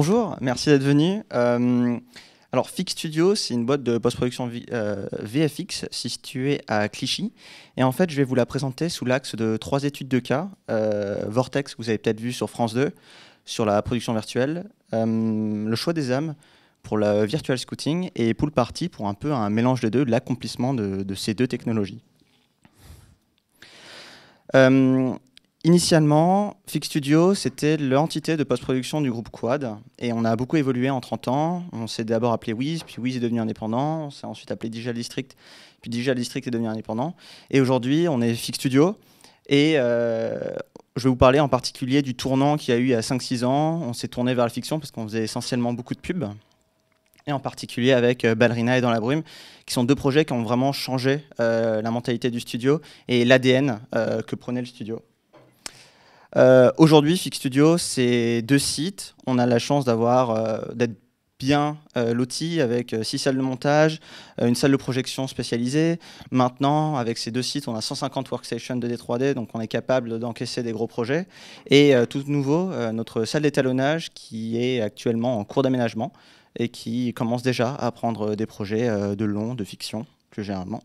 Bonjour, merci d'être venu. Alors, Fix Studio, c'est une boîte de post-production VFX située à Clichy. Et en fait, je vais vous la présenter sous l'axe de 3 études de cas. Vortex, que vous avez peut-être vu sur France 2, sur la production virtuelle. Le choix des âmes pour le virtual scouting. Et Pool Party pour un peu un mélange des deux, de l'accomplissement de ces deux technologies. Initialement, Fix Studio, c'était l'entité de post-production du groupe Quad. Et on a beaucoup évolué en 30 ans. On s'est d'abord appelé Wiz, puis Wiz est devenu indépendant. On s'est ensuite appelé Digital District, puis Digital District est devenu indépendant. Et aujourd'hui, on est Fix Studio. Et je vais vous parler en particulier du tournant qu'il y a eu il y a 5-6 ans. On s'est tourné vers la fiction parce qu'on faisait essentiellement beaucoup de pubs. Et en particulier avec Ballerina et Dans la brume, qui sont deux projets qui ont vraiment changé la mentalité du studio et l'ADN que prenait le studio. Aujourd'hui, Fix Studio, c'est 2 sites. On a la chance d'être bien lotis avec 6 salles de montage, une salle de projection spécialisée. Maintenant, avec ces 2 sites, on a 150 workstations 2D 3D, donc on est capable d'encaisser des gros projets. Et tout nouveau, notre salle d'étalonnage qui est actuellement en cours d'aménagement et qui commence déjà à prendre des projets de long, de fiction, plus généralement.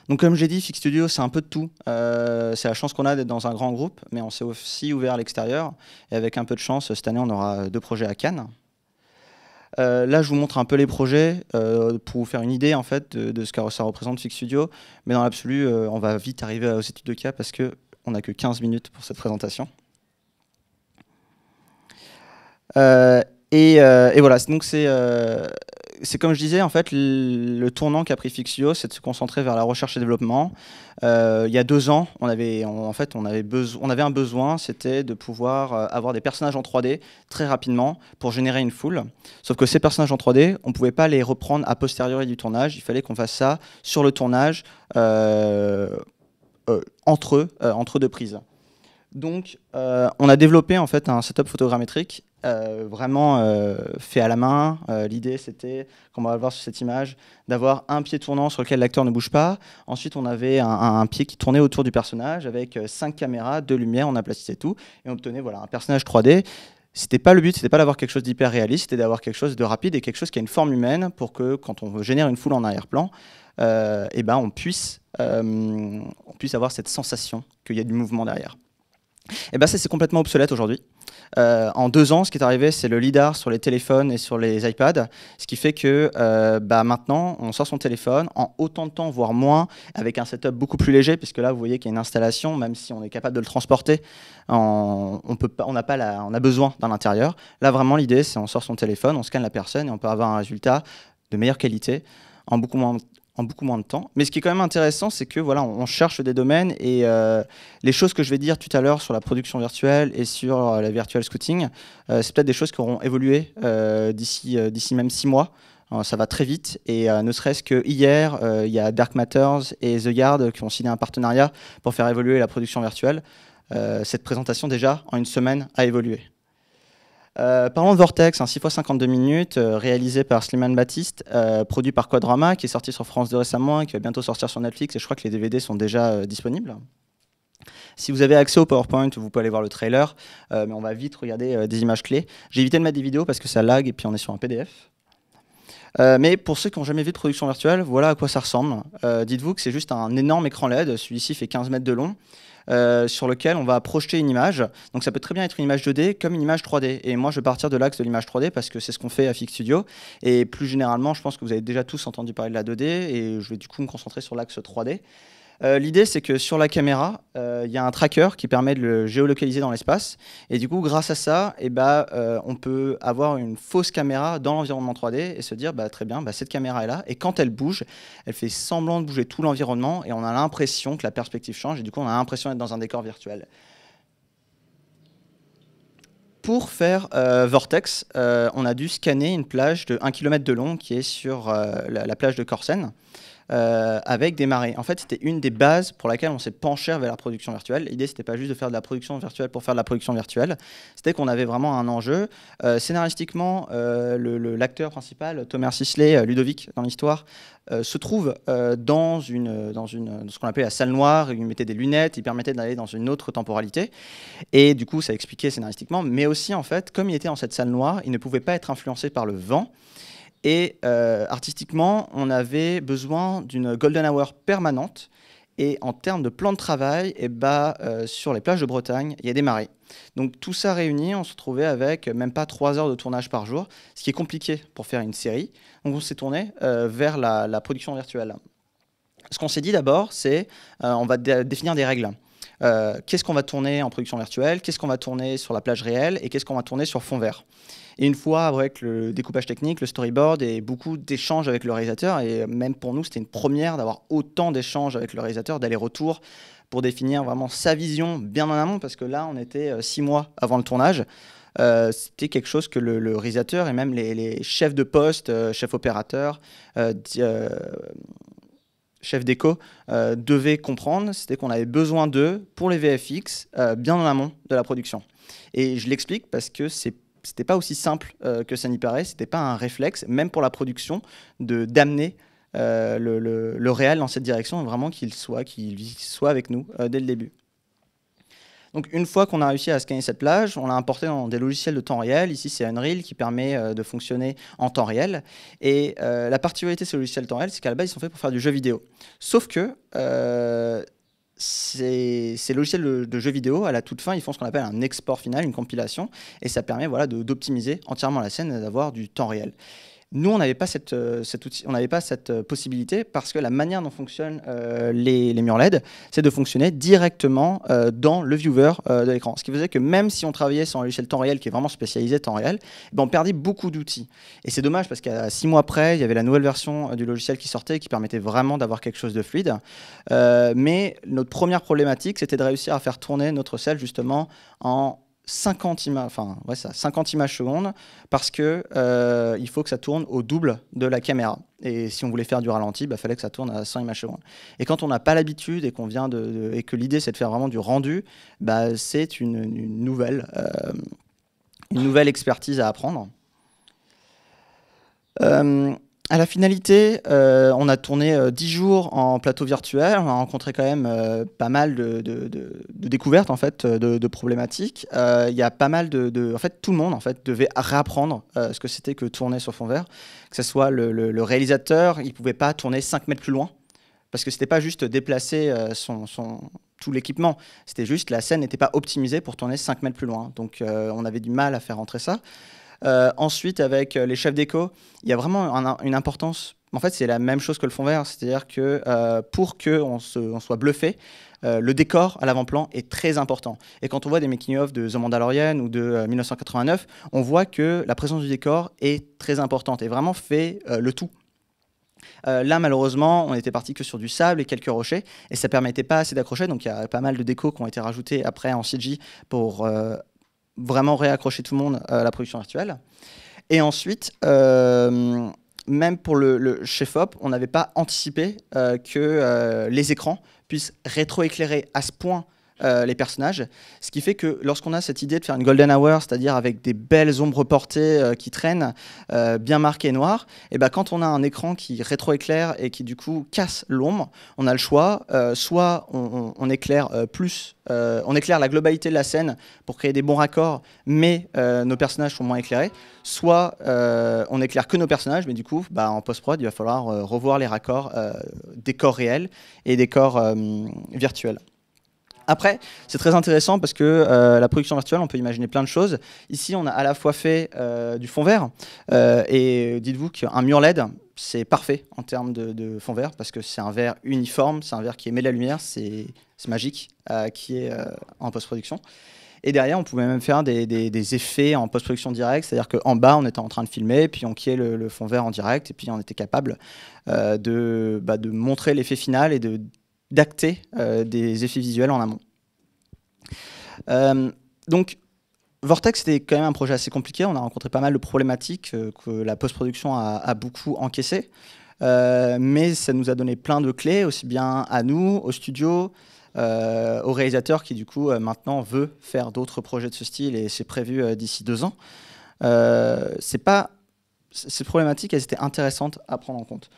Donc comme j'ai dit, Fix Studio, c'est un peu de tout. C'est la chance qu'on a d'être dans un grand groupe, mais on s'est aussi ouvert à l'extérieur. Et avec un peu de chance, cette année, on aura 2 projets à Cannes. Là, je vous montre un peu les projets pour vous faire une idée en fait, de ce que ça représente Fix Studio. Mais dans l'absolu, on va vite arriver aux études de cas parce qu'on n'a que 15 minutes pour cette présentation. Et voilà, donc c'est comme je disais, en fait, le tournant qu'a pris Fix Studio, c'est de se concentrer vers la recherche et développement. Il y a 2 ans, on avait un besoin, c'était de pouvoir avoir des personnages en 3D très rapidement pour générer une foule. Sauf que ces personnages en 3D, on ne pouvait pas les reprendre a posteriori du tournage, il fallait qu'on fasse ça sur le tournage entre 2 prises. Donc, on a développé en fait un setup photogrammétrique vraiment fait à la main. L'idée, c'était, comme on va le voir sur cette image, d'avoir un pied tournant sur lequel l'acteur ne bouge pas. Ensuite, on avait un pied qui tournait autour du personnage avec 5 caméras, 2 lumières, on aplatissait tout et on obtenait voilà, un personnage 3D. C'était pas le but, c'était pas d'avoir quelque chose d'hyper réaliste, c'était d'avoir quelque chose de rapide et quelque chose qui a une forme humaine pour que quand on génère une foule en arrière-plan, et ben on puisse avoir cette sensation qu'il y a du mouvement derrière. Et ben ça, c'est complètement obsolète aujourd'hui. En 2 ans, ce qui est arrivé, c'est le LiDAR sur les téléphones et sur les iPads, ce qui fait que maintenant, on sort son téléphone en autant de temps, voire moins, avec un setup beaucoup plus léger, puisque là, vous voyez qu'il y a une installation, même si on est capable de le transporter, on a besoin d'un intérieur. Là, vraiment, l'idée, c'est on sort son téléphone, on scanne la personne et on peut avoir un résultat de meilleure qualité en beaucoup moins de temps. Mais ce qui est quand même intéressant, c'est que voilà, on cherche des domaines et les choses que je vais dire tout à l'heure sur la production virtuelle et sur la virtual scouting, c'est peut-être des choses qui auront évolué d'ici même 6 mois. Ça va très vite et ne serait-ce que hier, il y a Dark Matters et The Yard qui ont signé un partenariat pour faire évoluer la production virtuelle. Cette présentation déjà, en 1 semaine, a évolué. Parlons de Vortex, un 6 x 52 minutes, réalisé par Slimane Baptiste, produit par Quadrama, qui est sorti sur France 2 récemment et qui va bientôt sortir sur Netflix, et je crois que les DVD sont déjà disponibles. Si vous avez accès au PowerPoint, vous pouvez aller voir le trailer, mais on va vite regarder des images clés. J'ai évité de mettre des vidéos parce que ça lag et puis on est sur un PDF. Mais pour ceux qui n'ont jamais vu de production virtuelle, voilà à quoi ça ressemble. Dites-vous que c'est juste un énorme écran LED, celui-ci fait 15 mètres de long, sur lequel on va projeter une image. Donc ça peut très bien être une image 2D comme une image 3D. Et moi, je vais partir de l'axe de l'image 3D parce que c'est ce qu'on fait à Fix Studio. Et plus généralement, je pense que vous avez déjà tous entendu parler de la 2D et je vais du coup me concentrer sur l'axe 3D. L'idée, c'est que sur la caméra, il y a un tracker qui permet de le géolocaliser dans l'espace. Et du coup, grâce à ça, on peut avoir une fausse caméra dans l'environnement 3D et se dire, très bien, cette caméra est là. Et quand elle bouge, elle fait semblant de bouger tout l'environnement et on a l'impression que la perspective change. Et du coup, on a l'impression d'être dans un décor virtuel. Pour faire Vortex, on a dû scanner une plage de 1 km de long qui est sur la plage de Corsen. avec des marées. En fait, c'était une des bases pour laquelle on s'est penché vers la production virtuelle. L'idée, c'était pas juste de faire de la production virtuelle pour faire de la production virtuelle, c'était qu'on avait vraiment un enjeu. Scénaristiquement, l'acteur principal, Thomas Sisley, Ludovic, dans l'histoire, se trouve dans ce qu'on appelait la salle noire. Il mettait des lunettes, il permettait d'aller dans une autre temporalité. Et du coup, ça expliquait scénaristiquement. Mais aussi, en fait, comme il était dans cette salle noire, il ne pouvait pas être influencé par le vent. Et artistiquement, on avait besoin d'une golden hour permanente. Et en termes de plan de travail, sur les plages de Bretagne, il y a des marées. Donc tout ça réuni, on se trouvait avec même pas 3 heures de tournage par jour, ce qui est compliqué pour faire une série. Donc on s'est tourné vers la production virtuelle. Ce qu'on s'est dit d'abord, c'est on va définir des règles. Qu'est-ce qu'on va tourner en production virtuelle, qu'est-ce qu'on va tourner sur la plage réelle et qu'est-ce qu'on va tourner sur fond vert. Et une fois avec le découpage technique, le storyboard et beaucoup d'échanges avec le réalisateur, et même pour nous, c'était une première d'avoir autant d'échanges avec le réalisateur, d'aller-retour, pour définir vraiment sa vision bien en amont, parce que là, on était 6 mois avant le tournage. C'était quelque chose que le réalisateur et même les chefs de poste, chefs opérateurs, chefs déco, devaient comprendre. C'était qu'on avait besoin d'eux pour les VFX bien en amont de la production. Et je l'explique parce que c'était pas aussi simple que ça n'y paraît, c'était pas un réflexe, même pour la production, d'amener le réel dans cette direction, vraiment qu'il soit avec nous dès le début. Donc une fois qu'on a réussi à scanner cette plage, on l'a importé dans des logiciels de temps réel. Ici, c'est Unreal qui permet de fonctionner en temps réel. Et la particularité de ces logiciels de temps réel, c'est qu'à la base, ils sont faits pour faire du jeu vidéo. Sauf que ces logiciels de jeux vidéo, à la toute fin, ils font ce qu'on appelle un export final, une compilation, et ça permet d'optimiser entièrement la scène et d'avoir du temps réel. Nous, on n'avait pas cette possibilité parce que la manière dont fonctionnent les murs LED, c'est de fonctionner directement dans le viewer de l'écran. Ce qui faisait que même si on travaillait sur un logiciel temps réel qui est vraiment spécialisé temps réel, on perdait beaucoup d'outils. Et c'est dommage parce qu'à 6 mois après, il y avait la nouvelle version du logiciel qui sortait qui permettait vraiment d'avoir quelque chose de fluide. Mais notre première problématique, c'était de réussir à faire tourner notre scène justement en 50 images secondes, parce que il faut que ça tourne au double de la caméra. Et si on voulait faire du ralenti, il fallait que ça tourne à 100 images secondes. Et quand on n'a pas l'habitude et qu'on vient et que l'idée c'est de faire vraiment du rendu, c'est une nouvelle expertise à apprendre. À la finalité, on a tourné 10 jours en plateau virtuel. On a rencontré quand même pas mal de découvertes, en fait, de problématiques. Il y a pas mal en fait, tout le monde en fait, devait réapprendre ce que c'était que tourner sur fond vert. Que ce soit le réalisateur, il ne pouvait pas tourner 5 mètres plus loin, parce que ce n'était pas juste déplacer tout l'équipement. C'était juste la scène n'était pas optimisée pour tourner 5 mètres plus loin. Donc on avait du mal à faire rentrer ça. Ensuite, avec les chefs déco, il y a vraiment une importance. En fait, c'est la même chose que le fond vert, c'est-à-dire que pour qu'on soit bluffé, le décor à l'avant-plan est très important. Et quand on voit des making-of de The Mandalorian ou de 1989, on voit que la présence du décor est très importante et vraiment fait le tout. Là, malheureusement, on était parti que sur du sable et quelques rochers, et ça ne permettait pas assez d'accrocher. Donc, il y a pas mal de décos qui ont été rajoutés après en CG pour vraiment réaccrocher tout le monde à la production virtuelle. Et ensuite, même pour le chef-op, on n'avait pas anticipé que les écrans puissent rétroéclairer à ce point les personnages, ce qui fait que lorsqu'on a cette idée de faire une golden hour, c'est-à-dire avec des belles ombres portées qui traînent, bien marquées noires, et quand on a un écran qui rétroéclaire et qui du coup casse l'ombre, on a le choix, soit on éclaire on éclaire la globalité de la scène pour créer des bons raccords, mais nos personnages sont moins éclairés, soit on éclaire que nos personnages, mais du coup, en post-prod, il va falloir revoir les raccords des corps réels et des corps virtuels. Après, c'est très intéressant parce que la production virtuelle, on peut imaginer plein de choses. Ici, on a à la fois fait du fond vert, et dites-vous qu'un mur LED, c'est parfait en termes de fond vert, parce que c'est un vert uniforme, c'est un vert qui émet de la lumière, c'est magique, qui est en post-production. Et derrière, on pouvait même faire des effets en post-production directe, c'est-à-dire qu'en bas, on était en train de filmer, puis on quillait le fond vert en direct, et puis on était capable de montrer l'effet final et d'acter des effets visuels en amont. Donc, Vortex, c'était quand même un projet assez compliqué. On a rencontré pas mal de problématiques que la post-production a beaucoup encaissées. mais ça nous a donné plein de clés, aussi bien à nous, au studio, au réalisateur qui du coup maintenant veut faire d'autres projets de ce style et c'est prévu d'ici 2 ans. Ces problématiques, elles étaient intéressantes à prendre en compte.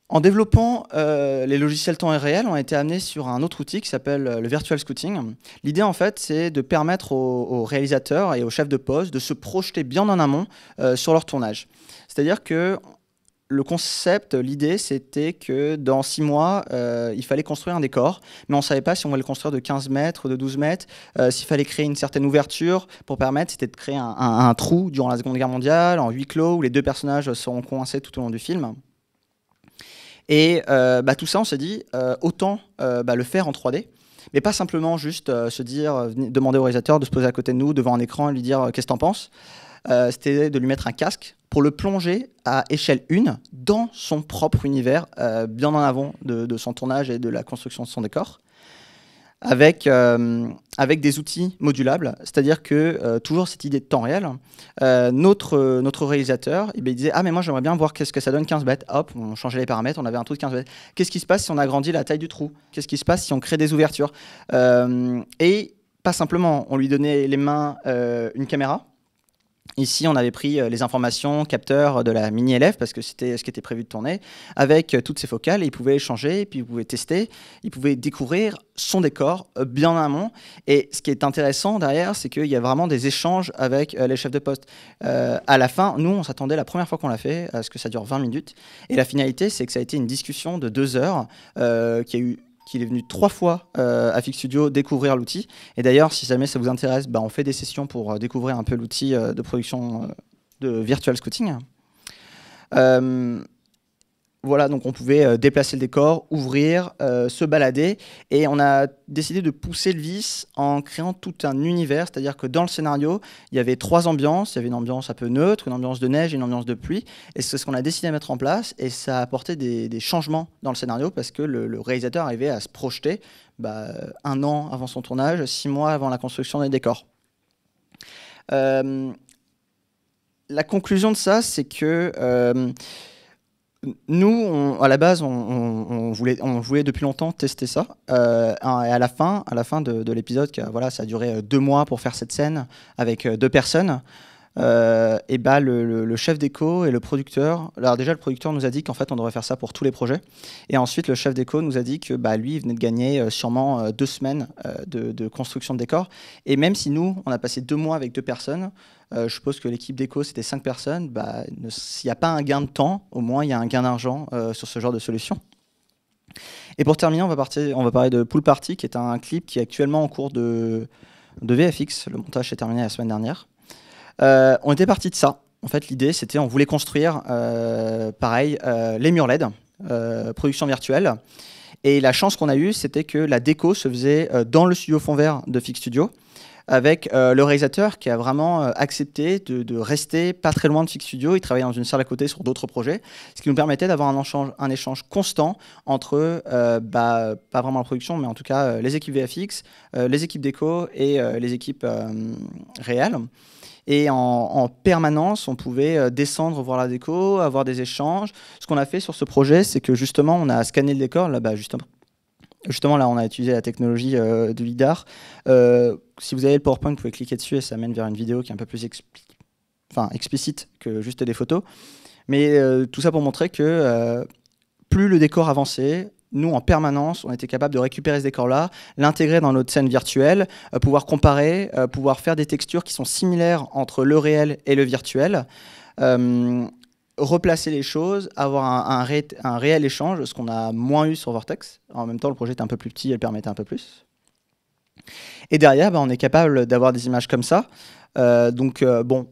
En développant les logiciels temps réel, on a été amené sur un autre outil qui s'appelle le Virtual Scouting. L'idée, en fait, c'est de permettre aux réalisateurs et aux chefs de poste de se projeter bien en amont sur leur tournage. C'est-à-dire que le concept, l'idée, c'était que dans 6 mois, il fallait construire un décor, mais on ne savait pas si on voulait le construire de 15 mètres, de 12 mètres, s'il fallait créer une certaine ouverture pour permettre, c'était de créer un trou durant la Seconde Guerre mondiale, en huis clos, où les 2 personnages seront coincés tout au long du film. Et tout ça, on s'est dit, autant le faire en 3D, mais pas simplement juste se dire, demander au réalisateur de se poser à côté de nous, devant un écran, et lui dire qu'est-ce que t'en penses. C'était de lui mettre un casque pour le plonger à échelle 1 dans son propre univers, bien en avant de son tournage et de la construction de son décor, avec des outils modulables, c'est-à-dire que toujours cette idée de temps réel, notre réalisateur, il disait « Ah mais moi j'aimerais bien voir qu'est-ce que ça donne 15 mètres ». Hop, on changeait les paramètres, on avait un trou de 15 mètres. Qu'est-ce qui se passe si on agrandit la taille du trou? Qu'est-ce qui se passe si on crée des ouvertures? Et pas simplement, on lui donnait les mains une caméra. Ici, on avait pris les informations, capteurs de la mini-élève, parce que c'était ce qui était prévu de tourner, avec toutes ces focales, et il pouvait échanger, et puis il pouvait tester, il pouvait découvrir son décor bien en amont. Et ce qui est intéressant derrière, c'est qu'il y a vraiment des échanges avec les chefs de poste. À la fin, nous, on s'attendait, la première fois qu'on l'a fait, à ce que ça dure 20 minutes. Et la finalité, c'est que ça a été une discussion de 2 heures, qu'il est venu 3 fois à Fix Studio découvrir l'outil. Et d'ailleurs, si jamais ça vous intéresse, on fait des sessions pour découvrir un peu l'outil de production de Virtual Scouting. Voilà, donc on pouvait déplacer le décor, ouvrir, se balader, et on a décidé de pousser le vice en créant tout un univers, c'est-à-dire que dans le scénario, il y avait 3 ambiances, il y avait une ambiance un peu neutre, une ambiance de neige et une ambiance de pluie, et c'est ce qu'on a décidé de mettre en place, et ça a apporté des changements dans le scénario, parce que le réalisateur arrivait à se projeter 1 an avant son tournage, 6 mois avant la construction des décors. La conclusion de ça, c'est que nous, à la base, on voulait depuis longtemps tester ça. Et à la fin de l'épisode, voilà, ça a duré 2 mois pour faire cette scène avec 2 personnes. Et le chef d'éco et le producteur, alors déjà le producteur nous a dit qu'en fait on devrait faire ça pour tous les projets, et ensuite le chef d'éco nous a dit que lui il venait de gagner sûrement 2 semaines de construction de décor, et même si nous on a passé 2 mois avec 2 personnes, je suppose que l'équipe d'éco c'était 5 personnes, s'il n'y a pas un gain de temps, au moins il y a un gain d'argent sur ce genre de solution. Et pour terminer, on va parler de Pool Party, qui est un clip qui est actuellement en cours de VFX. Le montage s'est terminé la semaine dernière. On était parti de ça. En fait, l'idée, c'était on voulait construire, pareil, les murs LED, production virtuelle. Et la chance qu'on a eue, c'était que la déco se faisait dans le studio fond vert de Fix Studio, avec le réalisateur qui a vraiment accepté de rester pas très loin de Fix Studio. Il travaillait dans une salle à côté sur d'autres projets, ce qui nous permettait d'avoir un échange constant entre, pas vraiment la production, mais en tout cas les équipes VFX, les équipes déco et les équipes réelles. Et en permanence, on pouvait descendre voir la déco, avoir des échanges. Ce qu'on a fait sur ce projet, c'est que justement, on a scanné le décor. Là, justement, là, on a utilisé la technologie de LiDAR. Si vous avez le PowerPoint, vous pouvez cliquer dessus et ça mène vers une vidéo qui est un peu plus explicite que juste des photos. Mais tout ça pour montrer que plus le décor avançait, nous, en permanence, on était capable de récupérer ce décor-là, l'intégrer dans notre scène virtuelle, pouvoir comparer, pouvoir faire des textures qui sont similaires entre le réel et le virtuel, replacer les choses, avoir un réel échange, ce qu'on a moins eu sur Vortex. En même temps, le projet était un peu plus petit et le permettait un peu plus. Et derrière, on est capable d'avoir des images comme ça. Bon,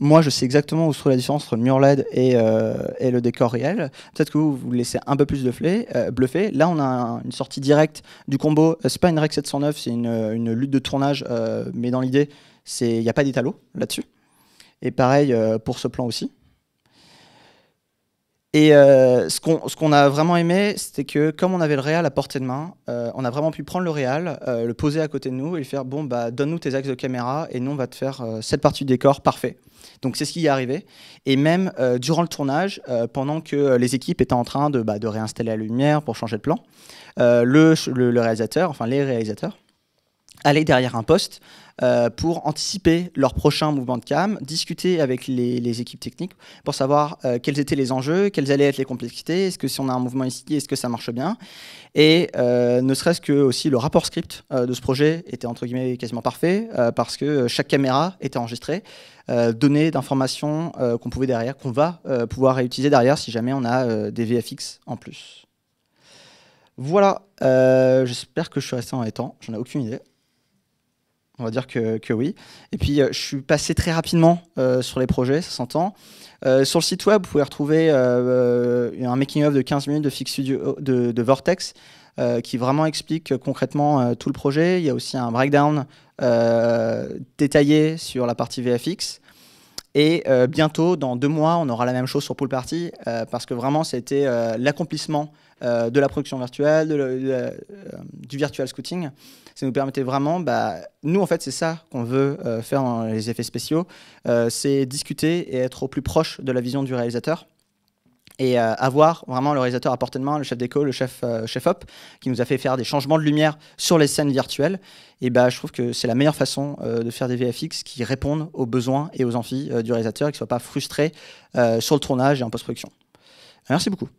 moi, je sais exactement où se trouve la différence entre le mur LED et le décor réel. Peut-être que vous laissez un peu plus bluffé. Là, on a une sortie directe du combo. C'est pas une Rec 709, c'est une lutte de tournage, mais dans l'idée, il n'y a pas d'étalo là-dessus. Et pareil pour ce plan aussi. Et ce qu'on a vraiment aimé, c'était que comme on avait le réal à portée de main, on a vraiment pu prendre le réal, le poser à côté de nous et lui faire « bon, bah, donne-nous tes axes de caméra et nous, on va te faire cette partie du décor parfait ». Donc c'est ce qui y est arrivé. Et même durant le tournage, pendant que les équipes étaient en train de réinstaller la lumière pour changer de plan, le réalisateur, enfin les réalisateurs, allaient derrière un poste pour anticiper leur prochain mouvement de cam, discuter avec les équipes techniques pour savoir quels étaient les enjeux, quelles allaient être les complexités, est-ce que si on a un mouvement ici, est-ce que ça marche bien. Et ne serait-ce que aussi le rapport script de ce projet était entre guillemets quasiment parfait parce que chaque caméra était enregistrée, donnée d'informations qu'on va pouvoir réutiliser derrière si jamais on a des VFX en plus. Voilà, j'espère que je suis resté dans les temps, j'en ai aucune idée. On va dire que oui. Et puis, je suis passé très rapidement sur les projets, ça s'entend. Sur le site web, vous pouvez retrouver un making-of de 15 minutes de Fix Studio de Vortex qui vraiment explique concrètement tout le projet. Il y a aussi un breakdown détaillé sur la partie VFX. Et bientôt, dans 2 mois, on aura la même chose sur Pool Party parce que vraiment, c'était l'accomplissement de la production virtuelle, du virtual scouting. Ça nous permettait vraiment, nous en fait c'est ça qu'on veut faire dans les effets spéciaux, c'est discuter et être au plus proche de la vision du réalisateur et avoir vraiment le réalisateur à portée de main, le chef déco, le chef op, qui nous a fait faire des changements de lumière sur les scènes virtuelles. Et je trouve que c'est la meilleure façon de faire des VFX qui répondent aux besoins et aux envies du réalisateur et qui ne soient pas frustrés sur le tournage et en post-production. Merci beaucoup.